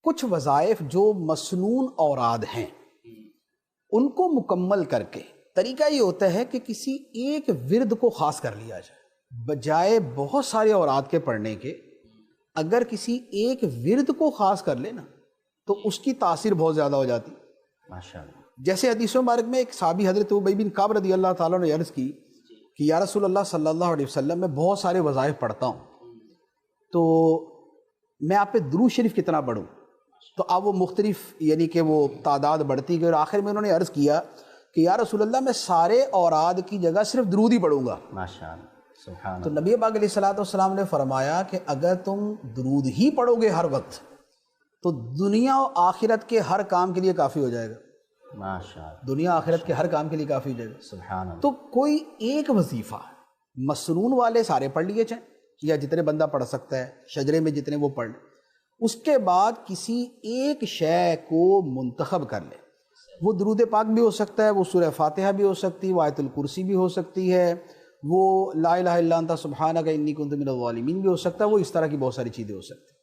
کچھ وظائف جو مسنون اوراد ہیں ان کو مکمل کر کے طریقہ یہ ہوتا ہے کہ کسی ایک ورد کو خاص کر لیا جائے، بجائے بہت سارے اوراد کے پڑھنے کے اگر کسی ایک ورد کو خاص کر لے نا تو اس کی تاثیر بہت زیادہ ہو جاتی۔ ماشاءاللہ۔ جیسے حدیث مبارک میں ایک صحابی حضرت ابی بن کعب رضی اللہ تعالیٰ نے عرض کی کہ یا رسول اللہ صلی اللہ علیہ وسلم میں بہت سارے وظائف پڑھتا ہوں، تو میں آپ پہ درود شریف کتنا پڑھوں؟ تو اب وہ مختلف یعنی کہ وہ تعداد بڑھتی گئی، اور آخر میں انہوں نے عرض کیا کہ یا رسول اللہ میں سارے اوراد کی جگہ صرف درود ہی پڑھوں گا۔ ماشاءاللہ، سبحان تو اللہ۔ نبی پاک علیہ الصلوۃ نے فرمایا کہ اگر تم درود ہی پڑھو گے ہر وقت تو دنیا و آخرت کے ہر کام کے لیے کافی ہو جائے گا۔ ماشاءاللہ، دنیا آخرت کے ہر کام کے لیے کافی ہو جائے گا۔ سبحان اللہ۔ تو کوئی ایک وظیفہ مسنون والے سارے پڑھ لیے جائیں یا جتنے بندہ پڑھ سکتا ہے، شجرے میں جتنے وہ پڑھ لیں، اس کے بعد کسی ایک شے کو منتخب کر لیں۔ وہ درود پاک بھی ہو سکتا ہے، وہ سورہ فاتحہ بھی ہو سکتی ہے، وہ آیت الکرسی بھی ہو سکتی ہے، وہ لا الہ الا انت سبحانک انی کنت من الظالمین بھی ہو سکتا ہے، وہ اس طرح کی بہت ساری چیزیں ہو سکتی ہیں۔